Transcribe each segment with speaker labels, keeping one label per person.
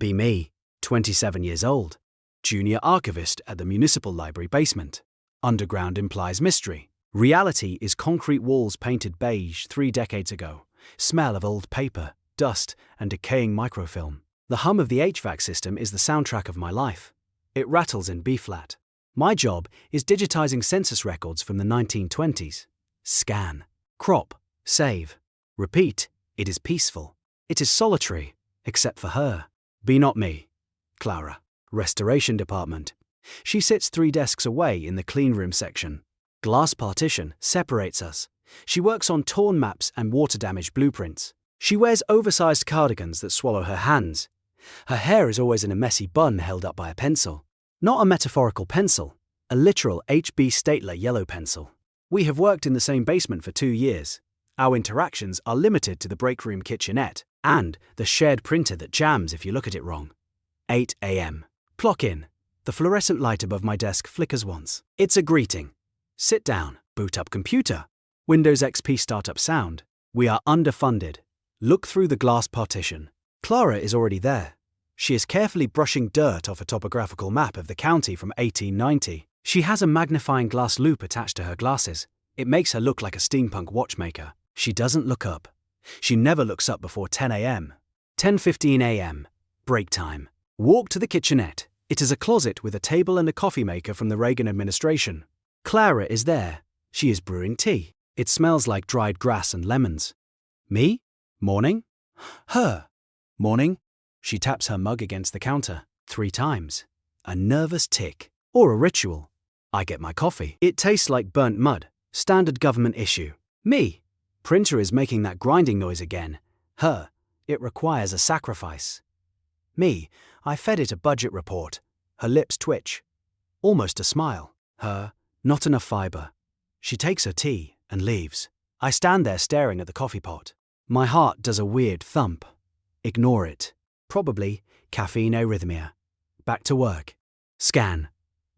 Speaker 1: be me, 27 years old. Junior archivist at the municipal library basement. Underground implies mystery. Reality is concrete walls painted beige 3 decades ago. Smell of old paper, dust, and decaying microfilm. The hum of the HVAC system is the soundtrack of my life. It rattles in B-flat. My job is digitizing census records from the 1920s. Scan, crop, save, repeat. It is peaceful. It is solitary, except for her. Be not me. Clara. Restoration department. She sits 3 desks away in the clean room section. Glass partition separates us. She works on torn maps and water-damaged blueprints. She wears oversized cardigans that swallow her hands. Her hair is always in a messy bun held up by a pencil. Not a metaphorical pencil, a literal HB Stapler yellow pencil. We have worked in the same basement for 2 years. Our interactions are limited to the break room kitchenette and the shared printer that jams if you look at it wrong. 8 a.m. Clock in. The fluorescent light above my desk flickers once. It's a greeting. Sit down. Boot up computer. Windows XP startup sound. We are underfunded. Look through the glass partition. Clara is already there. She is carefully brushing dirt off a topographical map of the county from 1890. She has a magnifying glass loupe attached to her glasses. It makes her look like a steampunk watchmaker. She doesn't look up. She never looks up before 10 a.m. 10:15 a.m. Break time. Walk to the kitchenette. It is a closet with a table and a coffee maker from the Reagan administration. Clara is there. She is brewing tea. It smells like dried grass and lemons. Me? Morning? Her? Morning? She taps her mug against the counter 3 times. A nervous tick. Or a ritual. I get my coffee. It tastes like burnt mud. Standard government issue. Me? Printer is making that grinding noise again. Her? It requires a sacrifice. Me? I fed it a budget report. Her lips twitch. Almost a smile. Her? Not enough fiber. She takes her tea and leaves. I stand there staring at the coffee pot. My heart does a weird thump. Ignore it. Probably caffeine arrhythmia. Back to work. Scan.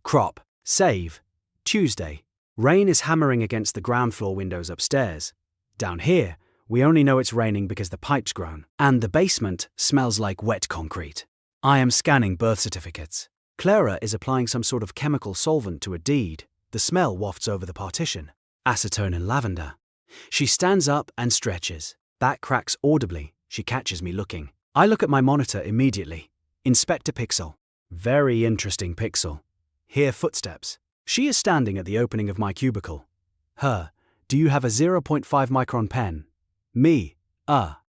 Speaker 1: Crop. Save. Tuesday. Rain is hammering against the ground floor windows upstairs. Down here, we only know it's raining because the pipe's grown. And the basement smells like wet concrete. I am scanning birth certificates. Clara is applying some sort of chemical solvent to a deed. The smell wafts over the partition. Acetone and lavender. She stands up and stretches. Back cracks audibly. She catches me looking. I look at my monitor immediately. Inspect a pixel. Very interesting pixel. Hear footsteps. She is standing at the opening of my cubicle. Her. Do you have a 0.5 micron pen? Me.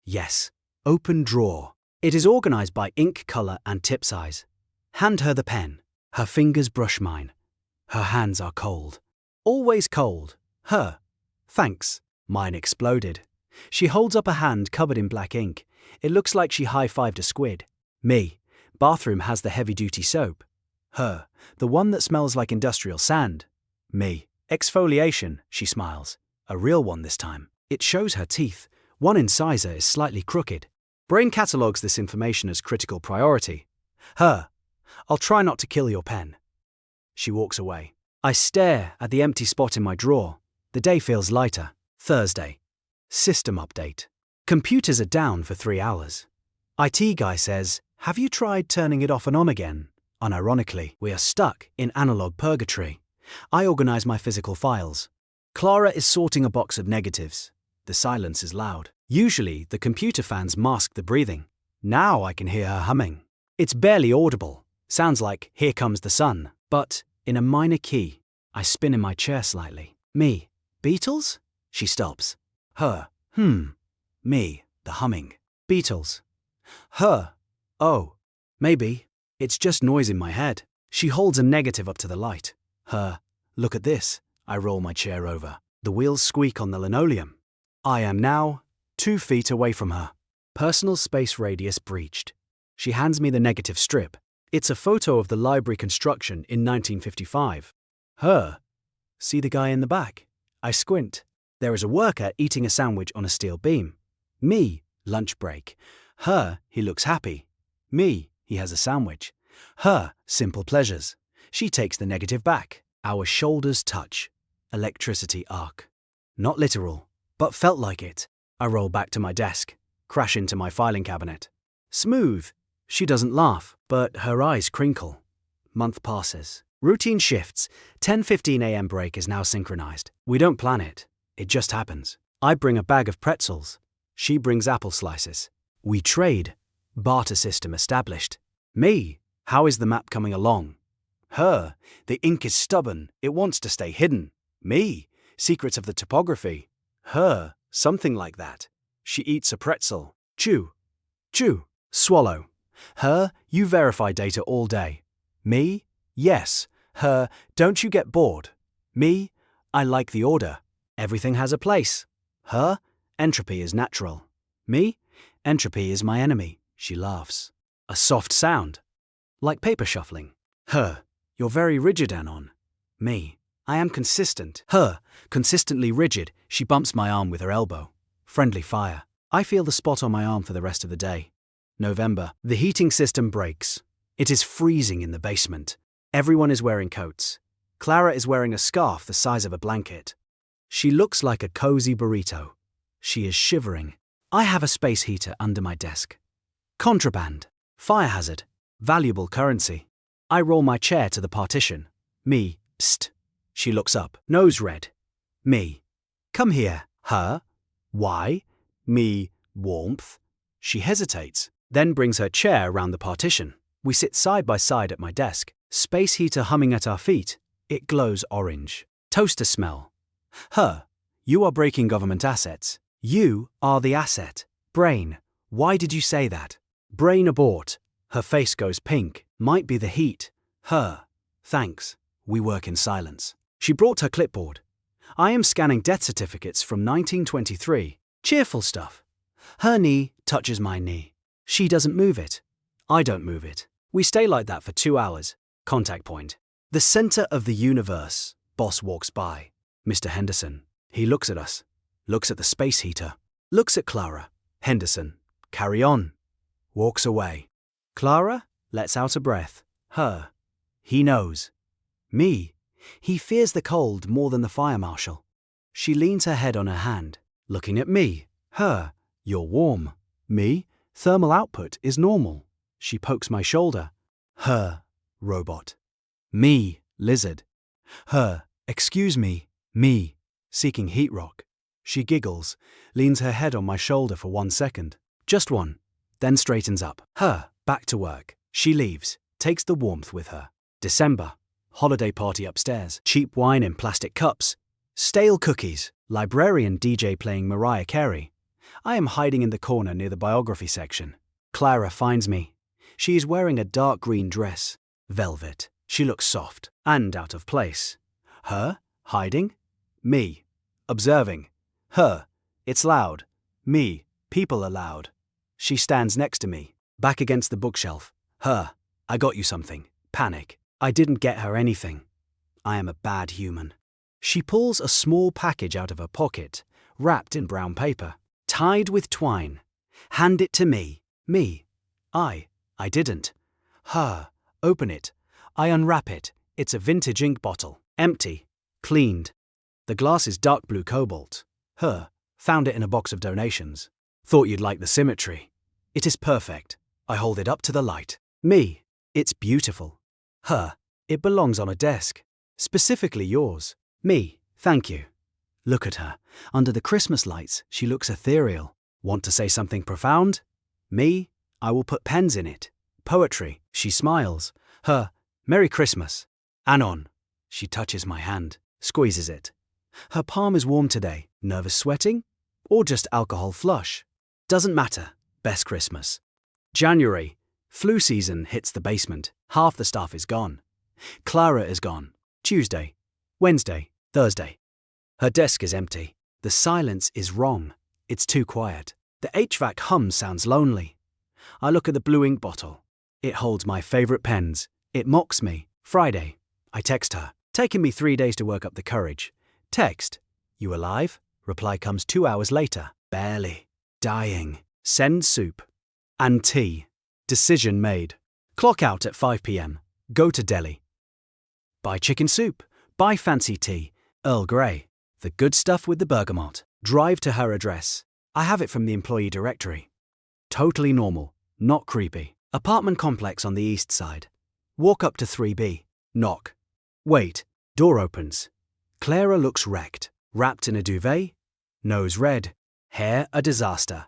Speaker 1: Yes. Open drawer. It is organized by ink color and tip size. Hand her the pen. Her fingers brush mine. Her hands are cold. Always cold. Her. Thanks. Mine exploded. She holds up a hand covered in black ink. It looks like she high-fived a squid. Me. Bathroom has the heavy-duty soap. Her. The one that smells like industrial sand. Me. Exfoliation, she smiles. A real one this time. It shows her teeth. One incisor is slightly crooked. Brain catalogues this information as critical priority. Her. I'll try not to kill your pen. She walks away. I stare at the empty spot in my drawer. The day feels lighter. Thursday. System update. Computers are down for 3 hours. IT guy says, have you tried turning it off and on again? Unironically, we are stuck in analog purgatory. I organize my physical files. Clara is sorting a box of negatives. The silence is loud. Usually, the computer fans mask the breathing. Now I can hear her humming. It's barely audible. Sounds like Here Comes the Sun. But, in a minor key, I spin in my chair slightly. Me. Beatles? She stops. Her. Me. The humming. Beatles. Her. Oh. Maybe. It's just noise in my head. She holds a negative up to the light. Her. Look at this. I roll my chair over. The wheels squeak on the linoleum. I am now 2 feet away from her. Personal space radius breached. She hands me the negative strip. It's a photo of the library construction in 1955. Her. See the guy in the back? I squint. There is a worker eating a sandwich on a steel beam. Me. Lunch break. Her. He looks happy. Me. He has a sandwich. Her. Simple pleasures. She takes the negative back. Our shoulders touch. Electricity arc. Not literal, but felt like it. I roll back to my desk, crash into my filing cabinet. Smooth. She doesn't laugh, but her eyes crinkle. Month passes. Routine shifts. 10:15 a.m. break is now synchronized. We don't plan it. It just happens. I bring a bag of pretzels. She brings apple slices. We trade. Barter system established. Me, how is the map coming along? Her, the ink is stubborn. It wants to stay hidden. Me, secrets of the topography. Her, something like that. She eats a pretzel. Chew. Chew. Swallow. Her, you verify data all day. Me, yes. Her, don't you get bored? Me, I like the order. Everything has a place. Her, entropy is natural. Me, entropy is my enemy. She laughs. A soft sound. Like paper shuffling. Her, you're very rigid, Anon. Me, I am consistent. Her, consistently rigid. She bumps my arm with her elbow. Friendly fire. I feel the spot on my arm for the rest of the day. November. The heating system breaks. It is freezing in the basement. Everyone is wearing coats. Clara is wearing a scarf the size of a blanket. She looks like a cozy burrito. She is shivering. I have a space heater under my desk. Contraband. Fire hazard. Valuable currency. I roll my chair to the partition. Me, psst. She looks up, nose red. Me, come here. Her, why? Me, warmth. She hesitates, then brings her chair around the partition. We sit side by side at my desk. Space heater humming at our feet. It glows orange. Toaster smell. Her, you are breaking government assets. You are the asset. Brain, why did you say that? Brain abort. Her face goes pink. Might be the heat. Her, thanks. We work in silence. She brought her clipboard. I am scanning death certificates from 1923. Cheerful stuff. Her knee touches my knee. She doesn't move it. I don't move it. We stay like that for 2 hours. Contact point. The center of the universe. Boss walks by. Mr. Henderson. He looks at us. Looks at the space heater. Looks at Clara. Henderson. Carry on. Walks away. Clara lets out a breath. Her. He knows. Me. He fears the cold more than the fire marshal. She leans her head on her hand, looking at me. Her. You're warm. Me. Thermal output is normal. She pokes my shoulder. Her. Robot. Me. Lizard. Her. Excuse me. Me. Seeking heat rock. She giggles, leans her head on my shoulder for 1 second. Just one. Then straightens up. Her. Back to work. She leaves, takes the warmth with her. December. Holiday party upstairs. Cheap wine in plastic cups. Stale cookies. Librarian DJ playing Mariah Carey. I am hiding in the corner near the biography section. Clara finds me. She is wearing a dark green dress. Velvet. She looks soft and out of place. Her. Hiding. Me. Observing. Her. It's loud. Me. People are loud. She stands next to me. Back against the bookshelf. Her. I got you something. Panic. I didn't get her anything. I am a bad human. She pulls a small package out of her pocket, wrapped in brown paper, tied with twine. Hand it to me. Me. I didn't. Her. Open it. I unwrap it. It's a vintage ink bottle. Empty. Cleaned. The glass is dark blue cobalt. Her. Found it in a box of donations. Thought you'd like the symmetry. It is perfect. I hold it up to the light. Me. It's beautiful. Her. It belongs on a desk. Specifically yours. Me. Thank you. Look at her. Under the Christmas lights, she looks ethereal. Want to say something profound? Me. I will put pens in it. Poetry. She smiles. Her. Merry Christmas. Anon. She touches my hand. Squeezes it. Her palm is warm today. Nervous sweating? Or just alcohol flush? Doesn't matter. Best Christmas. January. Flu season hits the basement. Half the staff is gone. Clara is gone. Tuesday. Wednesday. Thursday. Her desk is empty. The silence is wrong. It's too quiet. The HVAC hum sounds lonely. I look at the blue ink bottle. It holds my favorite pens. It mocks me. Friday. I text her. Taking me 3 days to work up the courage. Text. You alive? Reply comes 2 hours later. Barely. Dying. Send soup. And tea. Decision made. Clock out at 5 p.m. Go to Delhi. Buy chicken soup. Buy fancy tea. Earl Grey. The good stuff with the bergamot. Drive to her address. I have it from the employee directory. Totally normal. Not creepy. Apartment complex on the east side. Walk up to 3B. Knock. Wait. Door opens. Clara looks wrecked. Wrapped in a duvet. Nose red. Hair a disaster.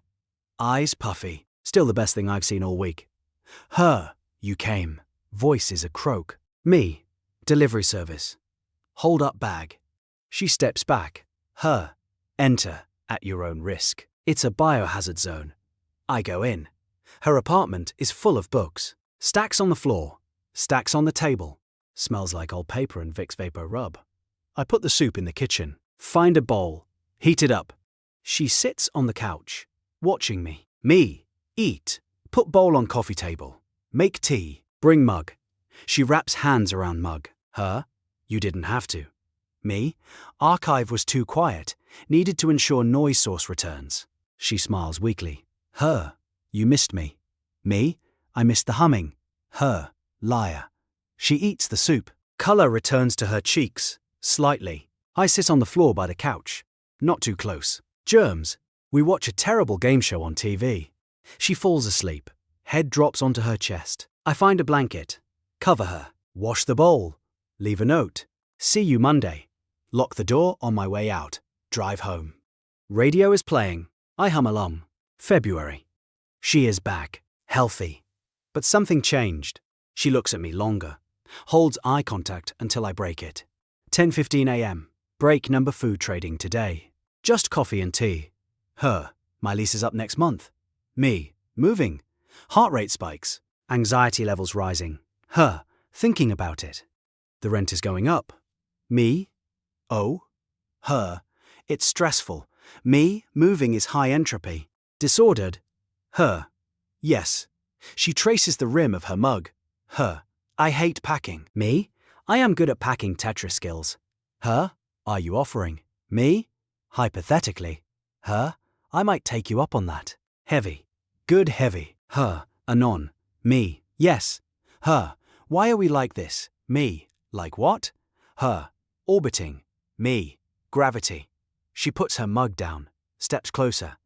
Speaker 1: Eyes puffy. Still the best thing I've seen all week. Her. You came. Voice is a croak. Me. Delivery service. Hold up bag. She steps back. Her. Enter. At your own risk. It's a biohazard zone. I go in. Her apartment is full of books. Stacks on the floor. Stacks on the table. Smells like old paper and Vicks Vapor Rub. I put the soup in the kitchen. Find a bowl. Heat it up. She sits on the couch. Watching me. Me. Eat. Put bowl on coffee table. Make tea. Bring mug. She wraps hands around mug. Her. You didn't have to. Me. Archive was too quiet. Needed to ensure noise source returns. She smiles weakly. Her. You missed me. Me. I missed the humming. Her. Liar. She eats the soup. Color returns to her cheeks. Slightly. I sit on the floor by the couch. Not too close. Germs. We watch a terrible game show on TV. She falls asleep. Head drops onto her chest. I find a blanket. Cover her. Wash the bowl. Leave a note. See you Monday. Lock the door on my way out. Drive home. Radio is playing. I hum along. February. She is back. Healthy. But something changed. She looks at me longer. Holds eye contact until I break it. 10:15 a.m. Break number food trading today. Just coffee and tea. Her. My lease is up next month. Me. Moving. Heart rate spikes. Anxiety levels rising. Her. Thinking about it. The rent is going up. Me. Oh. Her. It's stressful. Me. Moving is high entropy. Disordered. Her. Yes. She traces the rim of her mug. Her. I hate packing. Me. I am good at packing Tetris skills. Her. Are you offering? Me. Hypothetically. Her. I might take you up on that. Heavy. Good heavy. Her. Anon. Me. Yes. Her. Why are we like this? Me. Like what? Her. Orbiting. Me. Gravity. She puts her mug down. Steps closer.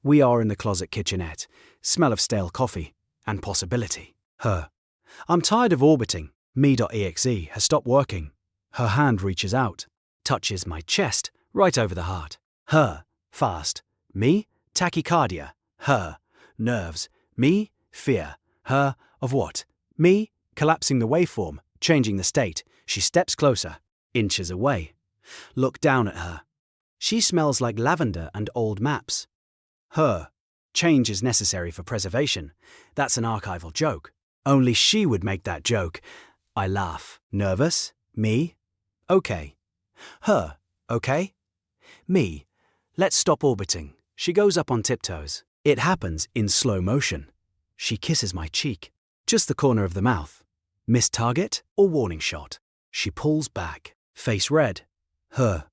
Speaker 1: We are in the closet kitchenette. Smell of stale coffee. And possibility. Her. I'm tired of orbiting. Me.exe has stopped working. Her hand reaches out. Touches my chest, right over the heart. Her. Fast. Me. Tachycardia. Her. Nerves. Me. Fear. Her. Of what? Me. Collapsing the waveform, changing the state. She steps closer. Inches away. Look down at her. She smells like lavender and old maps. Her. Change is necessary for preservation. That's an archival joke. Only she would make that joke. I laugh. Nervous? Me? Okay. Her. Okay? Me. Let's stop orbiting. She goes up on tiptoes. It happens in slow motion. She kisses my cheek. Just the corner of the mouth. Missed target or warning shot? She pulls back. Face red. Her.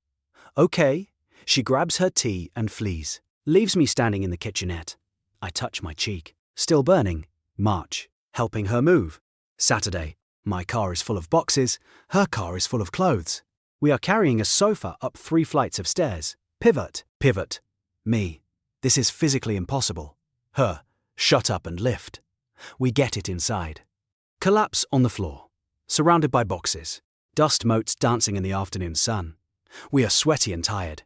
Speaker 1: Okay. She grabs her tea and flees. Leaves me standing in the kitchenette. I touch my cheek. Still burning. March. Helping her move. Saturday. My car is full of boxes. Her car is full of clothes. We are carrying a sofa up 3 flights of stairs. Pivot. Pivot. Me. This is physically impossible. Her. Shut up and lift. We get it inside. Collapse on the floor. Surrounded by boxes. Dust motes dancing in the afternoon sun. We are sweaty and tired.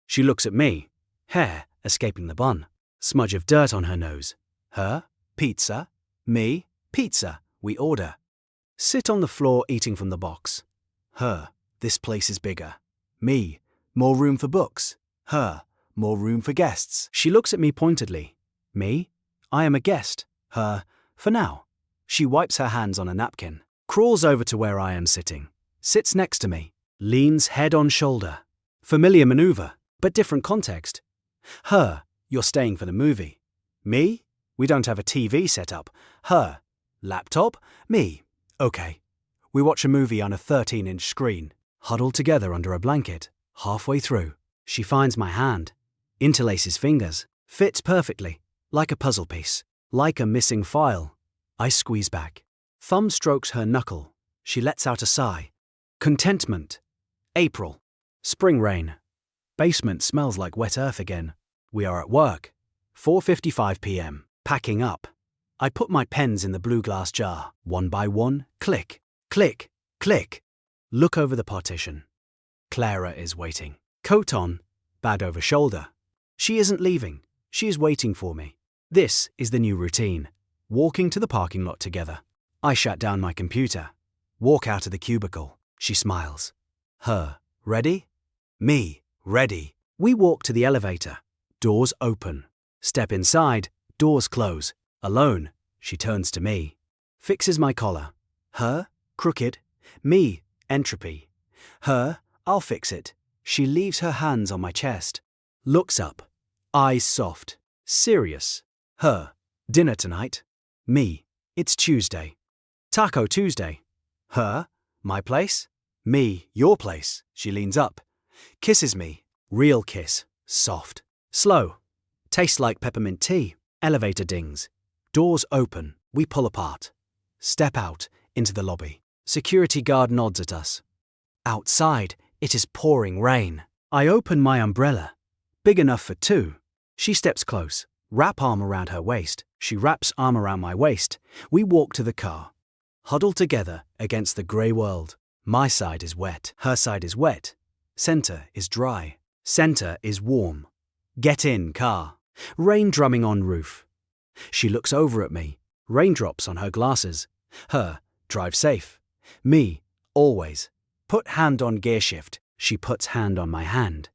Speaker 1: She looks at me. Hair escaping the bun. Smudge of dirt on her nose. Her. Pizza. Me. Pizza. We order. Sit on the floor eating from the box. Her. This place is bigger. Me. More room for books. Her. More room for guests. She looks at me pointedly. Me. I am a guest. Her. For now. She wipes her hands on a napkin. Crawls over to where I am sitting. Sits next to me. Leans head on shoulder. Familiar maneuver, but different context. Her. You're staying for the movie. Me. We don't have a TV set up. Her. Laptop. Me. Okay. We watch a movie on a 13-inch screen. Huddled together under a blanket. Halfway through. She finds my hand. Interlaces fingers. Fits perfectly. Like a puzzle piece. Like a missing file. I squeeze back. Thumb strokes her knuckle. She lets out a sigh. Contentment. April. Spring rain. Basement smells like wet earth again. We are at work. 4:55 p.m. Packing up. I put my pens in the blue glass jar, one by one, click, click, click. Look over the partition. Clara is waiting. Coat on, bag over shoulder. She isn't leaving. She is waiting for me. This is the new routine. Walking to the parking lot together. I shut down my computer. Walk out of the cubicle. She smiles. Her, ready? Me, ready. We walk to the elevator. Doors open. Step inside. Doors close. Alone. She turns to me. Fixes my collar. Her, crooked. Me, entropy. Her, I'll fix it. She leaves her hands on my chest. Looks up. Eyes soft. Serious. Her, dinner tonight. Me, it's Tuesday. Taco Tuesday. Her, my place. Me, your place. She leans up. Kisses me. Real kiss. Soft. Slow. Tastes like peppermint tea. Elevator dings. Doors open. We pull apart. Step out into the lobby. Security guard nods at us. Outside, it is pouring rain. I open my umbrella. Big enough for two. She steps close. Wrap arm around her waist. She wraps arm around my waist. We walk to the car. Huddle together against the grey world. My side is wet. Her side is wet. Center is dry. Center is warm. Get in, car. Rain drumming on roof. She looks over at me. Raindrops on her glasses. Her, drive safe. Me, always. Put hand on gear shift. She puts hand on my hand.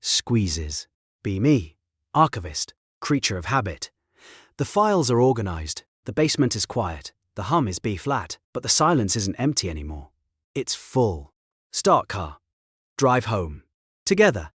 Speaker 1: Squeezes. Be me. Archivist. Creature of habit. The files are organized. The basement is quiet. The hum is B flat, but the silence isn't empty anymore. It's full. Start car. Drive home. Together.